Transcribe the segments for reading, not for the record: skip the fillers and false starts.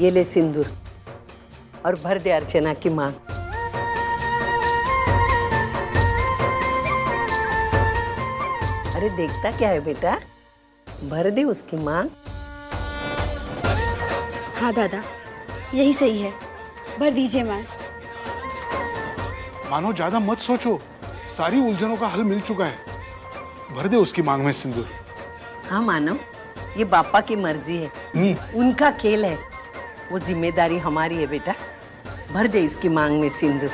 ये ले सिंदूर और भर दे अर्चना की मांग। अरे देखता क्या है बेटा, भर दे उसकी मांग। हाँ दादा, यही सही है, भर दीजिए मांग। मानो ज्यादा मत सोचो, सारी उलझनों का हल मिल चुका है। भर दे उसकी मांग में सिंदूर। हाँ मानव, ये बापा की मर्जी है, उनका खेल है, वो जिम्मेदारी हमारी है बेटा। भर दे इसकी मांग में सिंदूर।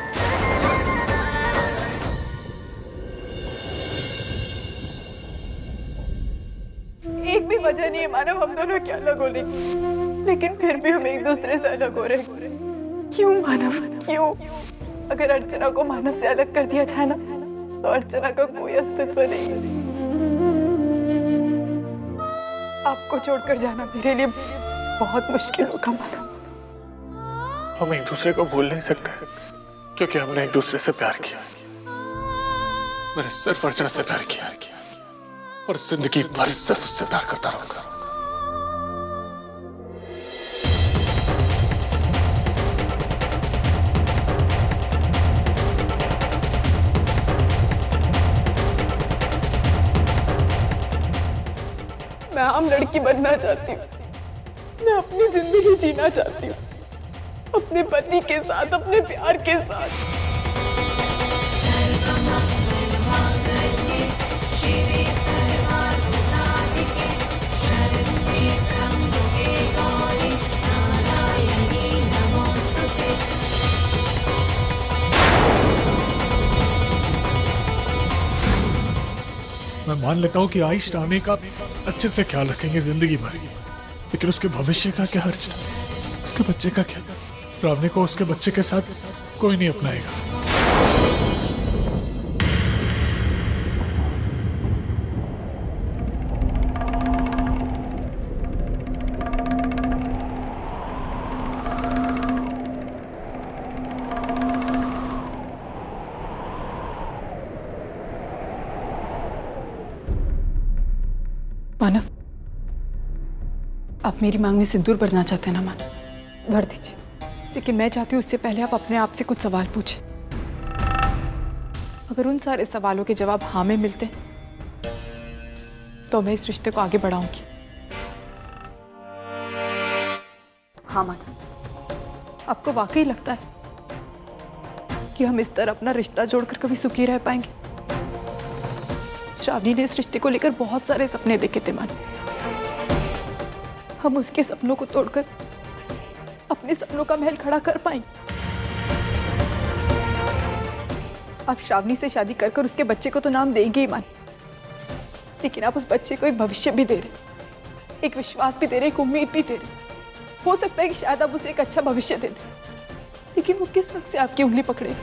एक भी वजह नहीं है मानव हम दोनों के अलग होने की, लेकिन फिर भी हम एक दूसरे से अलग हो रहे हैं। क्यों मानव, क्यों? अगर अर्चना को मानव से अलग कर दिया जाए ना, तो अर्चना का कोई अस्तित्व नहीं है। आपको छोड़कर जाना मेरे लिए बहुत मुश्किल होगा मानव। हम एक दूसरे को भूल नहीं सकते क्योंकि हमने एक दूसरे से प्यार किया। मैंने सिर्फ अर्चना से प्यार किया और जिंदगी भर सिर्फ उससे प्यार करता रहूंगा। मैं आम लड़की बनना चाहती हूँ, मैं अपनी जिंदगी जीना चाहती हूँ, अपने पति के साथ, अपने प्यार के साथ। मैं मान लेता हूँ कि आयुष रानी का अच्छे से ख्याल रखेंगे जिंदगी भर, लेकिन उसके भविष्य का क्या खर्च, उसके बच्चे का क्या? रावनी को उसके बच्चे के साथ कोई नहीं अपनाएगा। मानव, आप मेरी मांग में सिंदूर भरना चाहते हैं ना मानव, भर दीजिए, लेकिन मैं चाहती हूँ उससे पहले आप अपने आप से कुछ सवाल पूछें। अगर उन सारे सवालों के जवाब हाँ में मिलते हैं तो मैं इस रिश्ते को आगे बढ़ाऊंगी। हाँ मानव, आपको वाकई लगता है कि हम इस तरह अपना रिश्ता जोड़कर कभी सुखी रह पाएंगे? श्रावणी ने इस रिश्ते को लेकर बहुत सारे सपने देखे थे मानव, हम उसके सपनों को तोड़कर अपने सपनों का महल खड़ा कर पाएंगे? आप श्रावणी से शादी कर उसके बच्चे को तो नाम देंगे ही मान, लेकिन आप उस बच्चे को एक भविष्य भी दे रहे, एक विश्वास भी दे रहे, एक उम्मीद भी दे रहे। हो सकता है कि शायद आप उसे एक अच्छा भविष्य दे दें, लेकिन वो किस हक से आपकी उंगली पकड़े?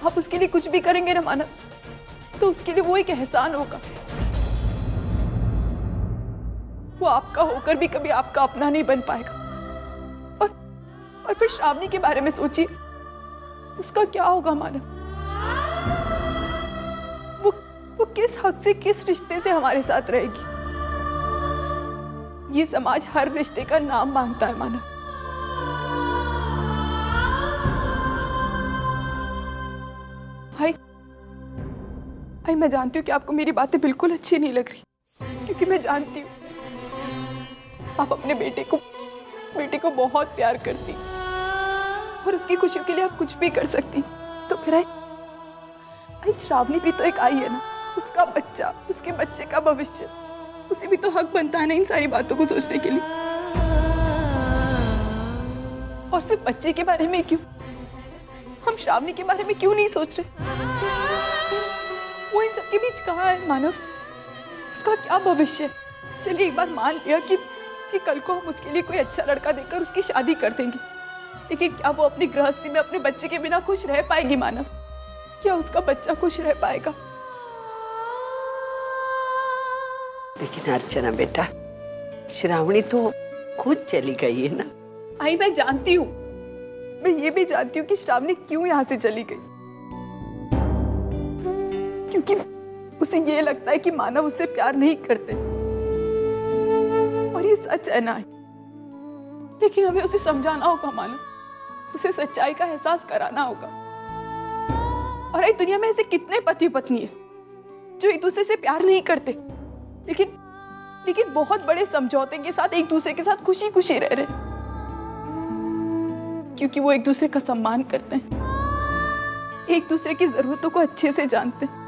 आप उसके लिए कुछ भी करेंगे ना मानव, तो उसके लिए वो एक एहसान होगा। वो आपका होकर भी कभी आपका अपना नहीं बन पाएगा। और फिर श्रावणी के बारे में सोचिए, उसका क्या होगा मानव? वो किस हक से, किस रिश्ते से हमारे साथ रहेगी? ये समाज हर रिश्ते का नाम मांगता है मानव। भाई मैं जानती हूँ कि आपको मेरी बातें बिल्कुल अच्छी नहीं लग रही, क्योंकि मैं जानती हूँ आप अपने बेटे को बहुत प्यार करती और उसकी खुशियों के लिए आप कुछ भी कर सकती। तो फिर आई श्रावणी भी तो एक आई है ना, उसका बच्चा, उसके बच्चे का भविष्य, उसे भी तो हक बनता है ना इन सारी बातों को सोचने के लिए। और सिर्फ बच्चे के बारे में क्यों, हम श्रावणी के बारे में क्यों नहीं सोच रहे? वो इन सबके बीच कहाँ है मानव? उसका क्या भविष्य? चलिए एक बार मान लिया कि कल को हम उसके लिए कोई अच्छा लड़का देकर उसकी शादी कर देंगे, लेकिन क्या वो अपनी गृहस्थी में अपने बच्चे के बिना खुश रह पाएगी मानव? क्या उसका बच्चा खुश रह पाएगा? लेकिन अर्चना बेटा, श्रावणी तो खुद चली गई है ना। आई मैं जानती हूँ, मैं ये भी जानती हूँ कि श्रावणी क्यों यहाँ से चली गई, क्योंकि उसे ये लगता है कि मानव उससे प्यार नहीं करते। और ये सच है ना, लेकिन हमें उसे समझाना होगा मानव, उसे सच्चाई का एहसास कराना होगा। और इस दुनिया में ऐसे कितने पति पत्नी है जो एक दूसरे से प्यार नहीं करते, लेकिन बहुत बड़े समझौते के साथ एक दूसरे के साथ खुशी खुशी रह रहे, क्योंकि वो एक दूसरे का सम्मान करते हैं, एक दूसरे की जरूरतों को अच्छे से जानते हैं।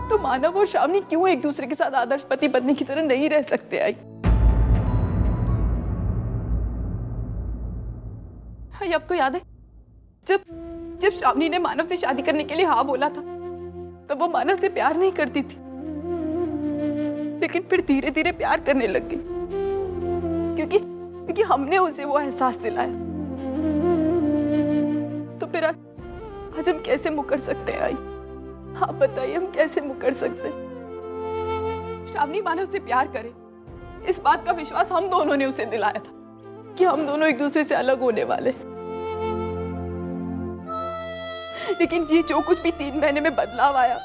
तो मानव और श्रावणी क्यों एक दूसरे के साथ आदर्श पति पत्नी की तरह नहीं रह सकते? आई आपको याद है जब श्रावणी ने मानव से शादी करने के लिए हाँ बोला था, तब वो मानव से प्यार नहीं करती थी, लेकिन फिर धीरे धीरे प्यार करने लग गई, क्योंकि हमने उसे वो एहसास दिलाया। तो फिर आज हम कैसे मुकर सकते हैं? आई आप बताइए, हम कैसे मुकर सकते हैं? श्रावणी मानव से प्यार करे, इस बात का विश्वास हम दोनों ने उसे दिलाया था कि हम दोनों एक दूसरे से अलग होने वाले। लेकिन ये जो कुछ भी 3 महीने में बदलाव आया,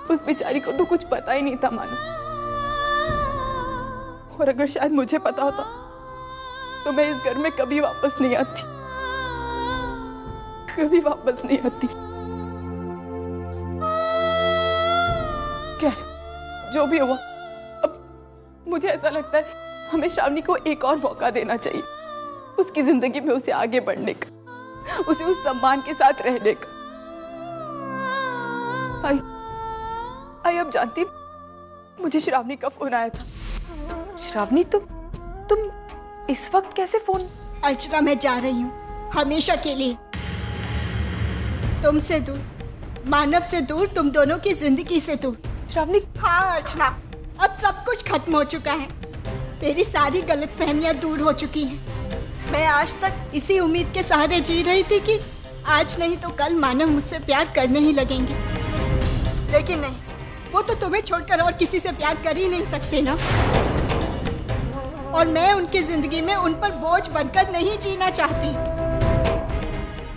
उस बेचारी को तो कुछ पता ही नहीं था मानो। और अगर शायद मुझे पता होता तो मैं इस घर में कभी वापस नहीं आती, कभी वापस नहीं आती। खैर, जो भी हुआ, अब मुझे ऐसा लगता है हमें श्रावणी को एक और मौका देना चाहिए, उसकी जिंदगी में उसे आगे बढ़ने का, उसे उस सम्मान के साथ रहने का। आई अब जानती, मुझे श्रावणी का फोन आया था। श्रावणी, तुम इस वक्त कैसे फोन? अर्चना, मैं जा रही हूँ हमेशा के लिए, तुमसे दूर, मानव से दूर, तुम दोनों की जिंदगी से दूर। श्रावणी। हाँ अर्चना, अब सब कुछ खत्म हो चुका है, मेरी सारी गलतफहमियां दूर हो चुकी हैं। मैं आज तक इसी उम्मीद के सहारे जी रही थी कि आज नहीं तो कल मानव मुझसे प्यार करने ही लगेंगे, लेकिन नहीं, वो तो तुम्हें छोड़कर और किसी से प्यार कर ही नहीं सकते ना। और मैं उनकी जिंदगी में उन पर बोझ बनकर नहीं जीना चाहती,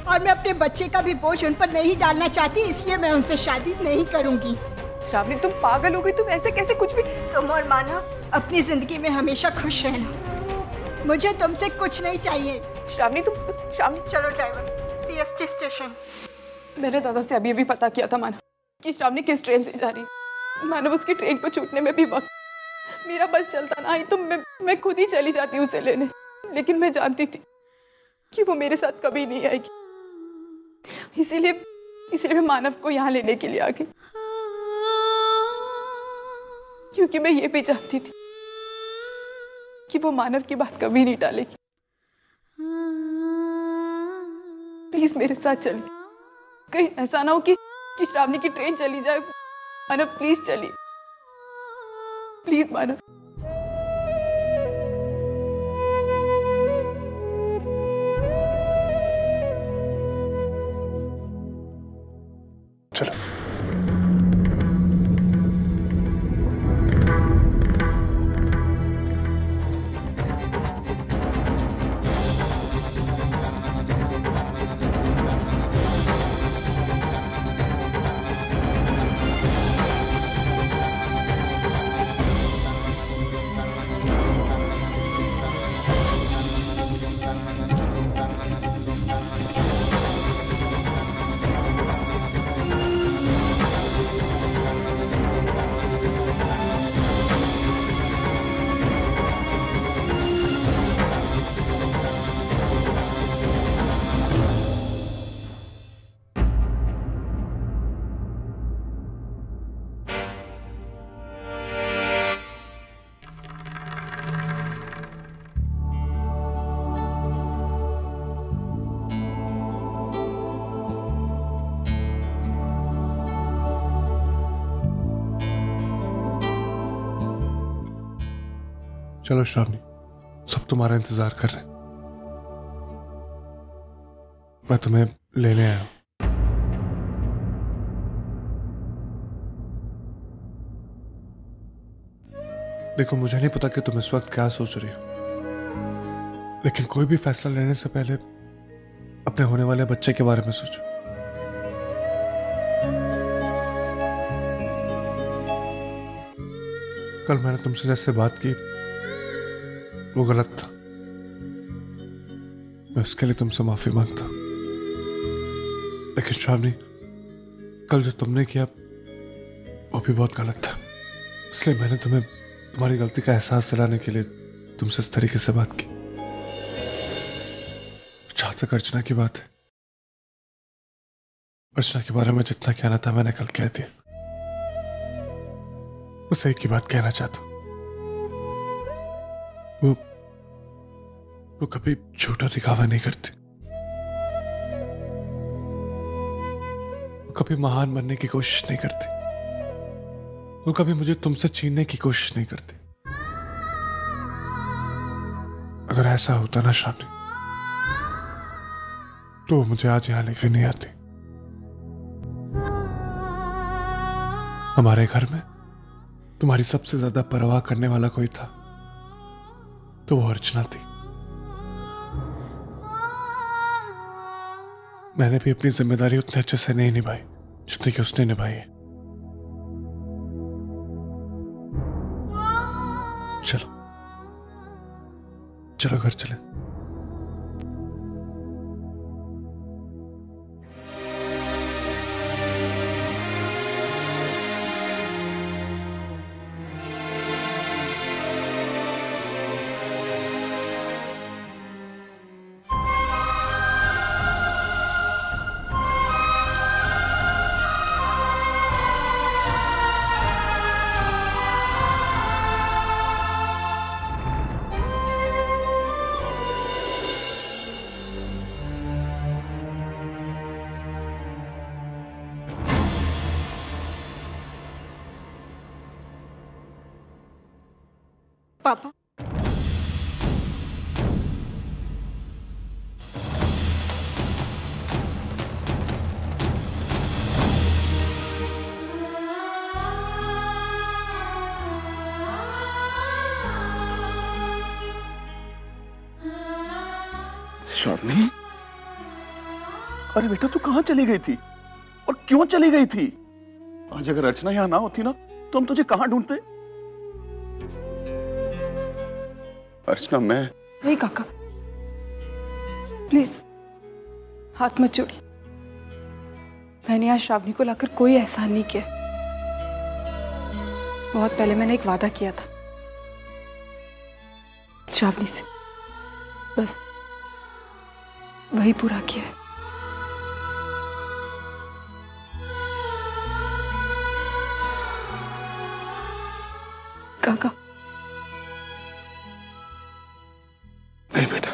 और मैं अपने बच्चे का भी बोझ उन पर नहीं डालना चाहती, इसलिए मैं उनसे शादी नहीं करूंगी। श्रावणी, तुम पागल हो गई, तुम ऐसे कैसे कुछ भी? तुम और मानव अपनी जिंदगी में हमेशा खुश रहना, मुझे तुमसे कुछ नहीं चाहिए। श्रावणी, श्रावणी, चलो ड्राइवर, CST स्टेशन। मैंने दादा से अभी पता किया था मानव कि श्रावणी किस ट्रेन से जा रही है। मानव, उसकी ट्रेन को छूटने में भी वक्त, मेरा बस चलता ना ही तो मैं खुद ही चली जाती उसे लेने, लेकिन मैं जानती थी कि वो मेरे साथ कभी नहीं आएगी, इसीलिए मैं मानव को यहाँ लेने के लिए आ गई, क्योंकि मैं ये भी जानती थी कि वो मानव की बात कभी नहीं टालेगी। प्लीज मेरे साथ चलिए, कहीं ऐसा ना हो कि श्रावणी की ट्रेन चली जाए। मानव, प्लीज चलिए, प्लीज मानव। चलो। चलो श्रावणी, सब तुम्हारा इंतजार कर रहे हैं, मैं तुम्हें लेने आया हूं। देखो, मुझे नहीं पता कि तुम इस वक्त क्या सोच रही हो, लेकिन कोई भी फैसला लेने से पहले अपने होने वाले बच्चे के बारे में सोचो। कल मैंने तुमसे जैसे बात की, वो गलत था। मैं उसके लिए तुमसे माफी मांगता, लेकिन श्रावणी, कल जो तुमने किया वो भी बहुत गलत था। इसलिए मैंने तुम्हें तुम्हारी गलती का एहसास दिलाने के लिए तुमसे इस तरीके से बात की। जहां तक अर्चना की बात है, अर्चना के बारे में जितना कहना था मैंने कल कह दिया। बस एक ही बात कहना चाहता हूं, वो कभी झूठा दिखावा नहीं करती, वो कभी महान बनने की कोशिश नहीं करती, वो कभी मुझे तुमसे छीनने की कोशिश नहीं करती। अगर ऐसा होता ना श्रावणी, तो वो मुझे आज यहां लेकर नहीं आती। हमारे घर में तुम्हारी सबसे ज्यादा परवाह करने वाला कोई था तो वो अर्चना थी। मैंने भी अपनी जिम्मेदारी उतने अच्छे से नहीं निभाई जितनी कि उसने निभाई है। चलो चलो घर चले। पापा, श्रावणी, अरे बेटा तू कहां चली गई थी और क्यों चली गई थी? आज अगर अर्चना यहां ना होती ना तो हम तुझे कहां ढूंढते? अर्चना, मैं नहीं काका, प्लीज हाथ मत जोड़िए। मैंने आज श्रावणी को लाकर कोई एहसान नहीं किया। बहुत पहले मैंने एक वादा किया था श्रावणी से, बस वही पूरा किया है। काका, नहीं बेटा।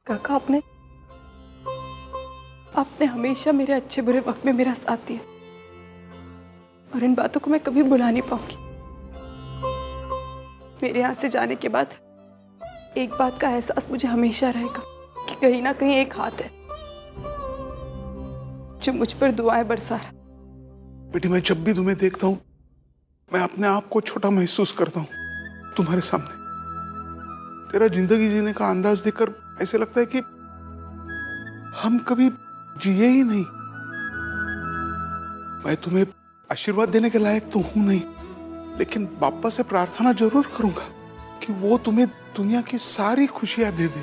काका, आपने हमेशा मेरे अच्छे बुरे वक्त में मेरा साथ दिया और इन बातों को मैं कभी भुला नहीं पाऊंगी। मेरे यहाँ से जाने के बाद एक बात का एहसास मुझे हमेशा रहेगा कि कहीं ना कहीं एक हाथ है जो मुझ पर दुआएं बरसा रहा। बेटी, मैं जब भी तुम्हें देखता हूं मैं अपने आप को छोटा महसूस करता हूं तुम्हारे सामने। तेरा जिंदगी जीने का अंदाज देखकर ऐसे लगता है कि हम कभी जिए ही नहीं। मैं तुम्हें आशीर्वाद देने के लायक तो हूं नहीं, लेकिन बापा से प्रार्थना जरूर करूंगा कि वो तुम्हें दुनिया की सारी खुशियां दे दे।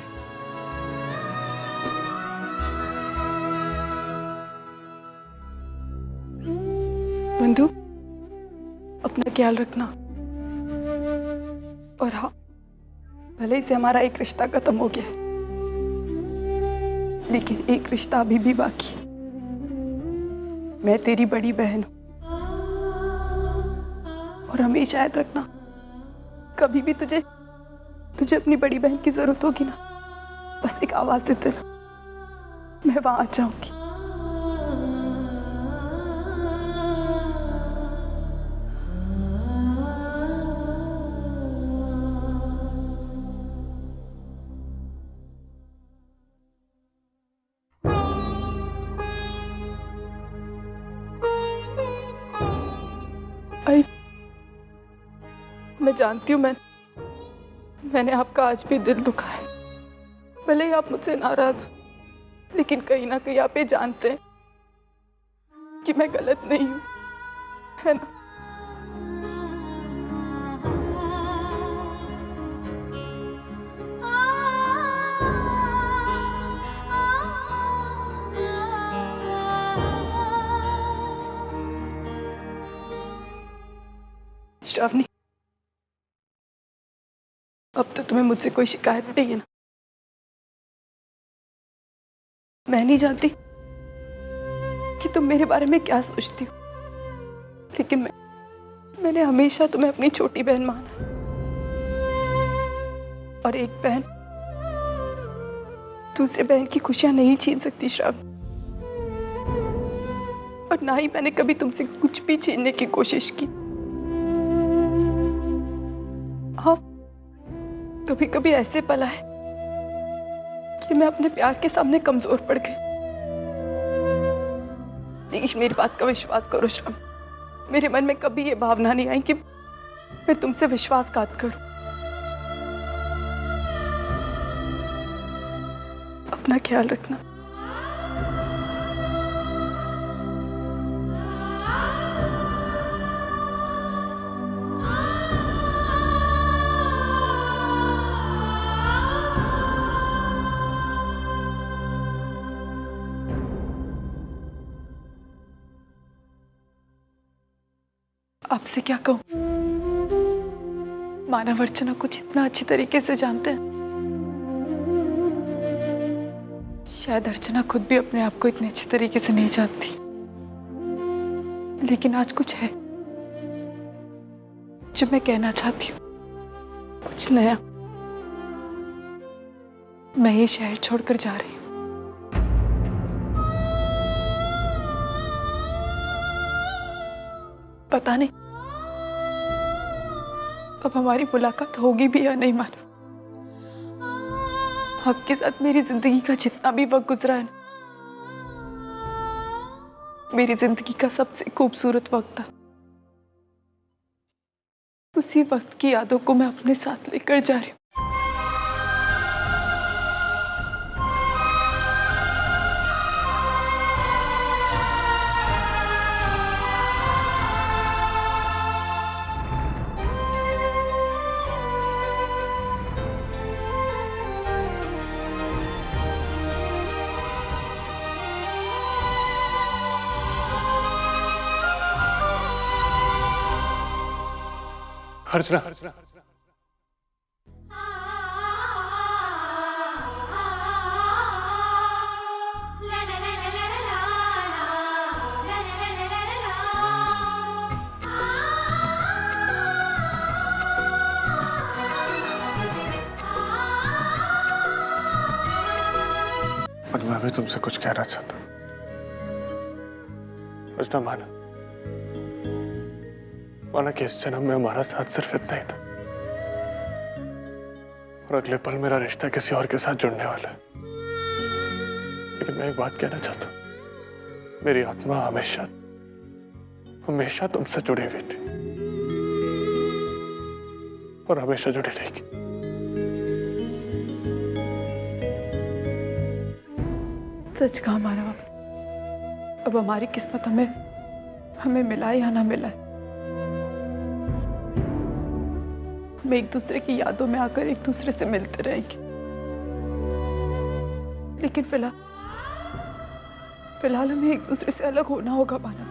बंधु, अपना ख्याल रखना। और हाँ, भले ही से हमारा एक रिश्ता खत्म हो गया है, लेकिन एक रिश्ता अभी भी बाकी है। मैं तेरी बड़ी बहन हूं और हमेशा याद रखना, कभी भी तुझे अपनी बड़ी बहन की जरूरत होगी ना, बस एक आवाज दे देना, मैं वहां आ जाऊंगी। मैं जानती हूँ मैंने आपका आज भी दिल दुखा है। भले ही आप मुझसे नाराज हो, लेकिन कहीं ना कहीं आप ये जानते हैं कि मैं गलत नहीं हूँ, है ना? श्रावणी, अब तो तुम्हें मुझसे कोई शिकायत नहीं है ना? मैं नहीं जानती कि तुम मेरे बारे में क्या सोचती हो, लेकिन मैंने हमेशा तुम्हें अपनी छोटी बहन माना, और एक बहन दूसरे बहन की खुशियां नहीं छीन सकती श्रावणी, और ना ही मैंने कभी तुमसे कुछ भी छीनने की कोशिश की। हाँ, कभी कभी ऐसे पला है कि मैं अपने प्यार के सामने कमजोर पड़ गई, लेकिन मेरी बात का विश्वास करो श्रावणी, मेरे मन में कभी ये भावना नहीं आई कि मैं तुमसे विश्वासघात करूं। अपना ख्याल रखना। आपसे क्या कहूं, मानव अर्चना को जितना अच्छी तरीके से जानते हैं, शायद अर्चना खुद भी अपने आप को इतने अच्छे तरीके से नहीं जानती। लेकिन आज कुछ है जो मैं कहना चाहती हूँ, कुछ नया। मैं ये शहर छोड़कर जा रही हूँ। पता नहीं अब हमारी मुलाकात होगी भी या नहीं मानो। आपके साथ मेरी जिंदगी का जितना भी वक्त गुजरा है ना, मेरी जिंदगी का सबसे खूबसूरत वक्त था। उसी वक्त की यादों को मैं अपने साथ लेकर जा रही हूँ। अर्चना, और मैं भी तुमसे कुछ कहना चाहता हूँ। अर्चना, माना कि इस जन्म में हमारा साथ सिर्फ इतना ही था, और अगले पल मेरा रिश्ता किसी और के साथ जुड़ने वाला है। लेकिन मैं एक बात कहना चाहता हूं, मेरी आत्मा हमेशा हमेशा तुमसे जुड़ी हुई थी और हमेशा जुड़ी रहेगी। सच कहा मानव, अब हमारी किस्मत हमें मिला या ना मिला है। हम एक दूसरे की यादों में आकर एक दूसरे से मिलते रहेंगे, लेकिन फिलहाल हमें एक दूसरे से अलग होना होगा मानव,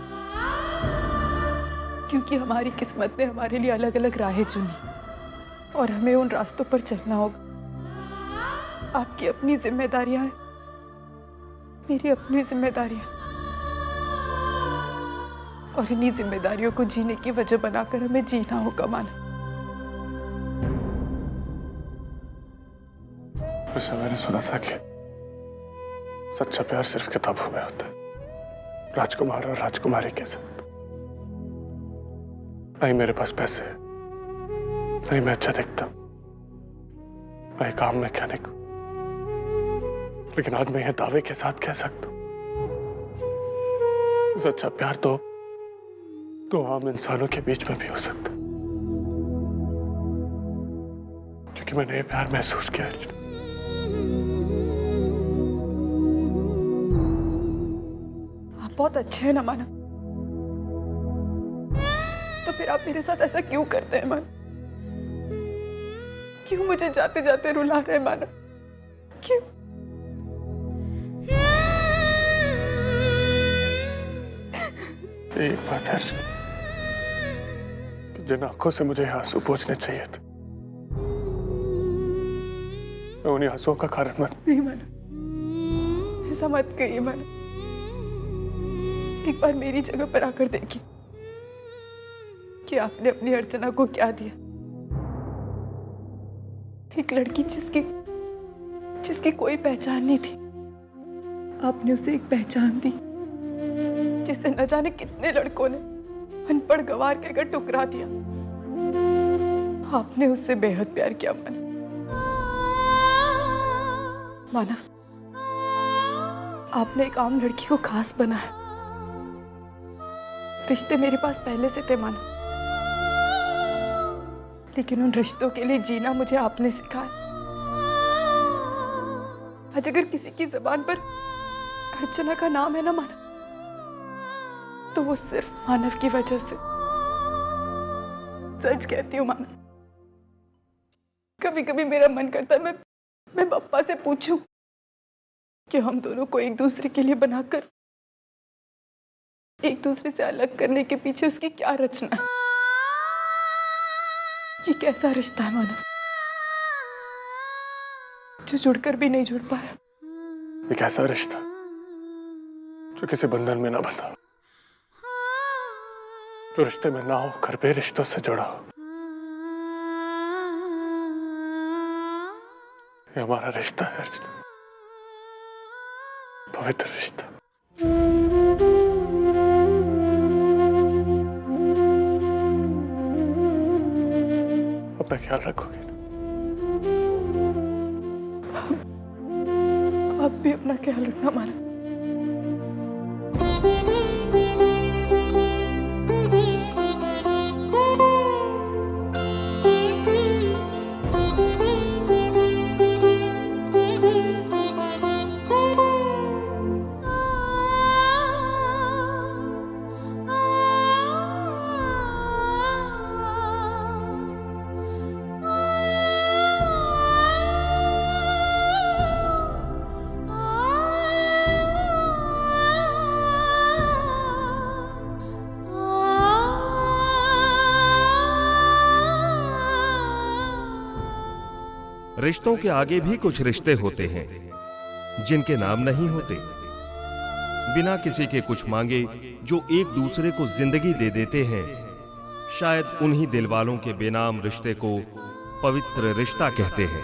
क्योंकि हमारी किस्मत ने हमारे लिए अलग अलग राहें चुनी और हमें उन रास्तों पर चलना होगा। आपकी अपनी जिम्मेदारियां हैं, मेरी अपनी जिम्मेदारियां, और इन्हीं जिम्मेदारियों को जीने की वजह बनाकर हमें जीना होगा मानव। वैसे मैंने सुना था कि सच्चा प्यार सिर्फ किताबों में होता है, राजकुमार और राजकुमारी के साथ। नहीं मेरे पास पैसे है, नहीं मैं अच्छा दिखता, नहीं काम मैकेनिक, लेकिन आज मैं यह दावे के साथ कह सकता हूं, सच्चा प्यार तो आम इंसानों के बीच में भी हो सकता, क्योंकि मैंने ये प्यार महसूस किया है। आप बहुत अच्छे हैं ना मानव, तो फिर आप मेरे साथ ऐसा क्यों करते हैं मानव? क्यों मुझे जाते जाते रुला रहे हैं मानव? क्यों? एक बात है कि जिन आंखों से मुझे आंसू पोंछने चाहिए थे, मैं उन्हीं आंसुओं का कारण नहीं माना, ऐसा मत कहिए माना। एक बार मेरी जगह पर आकर देखिए कि आपने अपनी अर्चना को क्या दिया। एक लड़की जिसकी कोई पहचान नहीं थी, आपने उसे एक पहचान दी जिसे न जाने कितने लड़कों ने अनपढ़ गंवार कहकर ठुकरा दिया। आपने उससे बेहद प्यार किया माना, आपने एक आम लड़की को खास बनाया। रिश्ते मेरे पास पहले से थे माना, लेकिन उन रिश्तों के लिए जीना मुझे आपने सिखाया। आज अगर किसी की जुबान पर अर्चना का नाम है ना माना, तो वो सिर्फ मानव की वजह से। सच कहती हूँ माना, कभी कभी मेरा मन करता है मैं पप्पा से पूछूं कि हम दोनों को एक दूसरे के लिए बनाकर एक दूसरे से अलग करने के पीछे उसकी क्या रचना है। ये कैसा रिश्ता है मानव, जो जुड़कर भी नहीं जुड़ पाया। एक ऐसा रिश्ता जो किसी बंधन में ना बंधा, जो रिश्ते में ना होकर भी रिश्तों से जुड़ा हो। ये हमारा रिश्ता है अर्चना, पवित्र रिश्ता। अपना ख्याल रखोगे ना? आप भी अपना ख्याल रखना माना। रिश्तों के आगे भी कुछ रिश्ते होते हैं जिनके नाम नहीं होते, बिना किसी के कुछ मांगे जो एक दूसरे को जिंदगी दे देते हैं। शायद उन्हीं दिलवालों के बेनाम रिश्ते को पवित्र रिश्ता कहते हैं।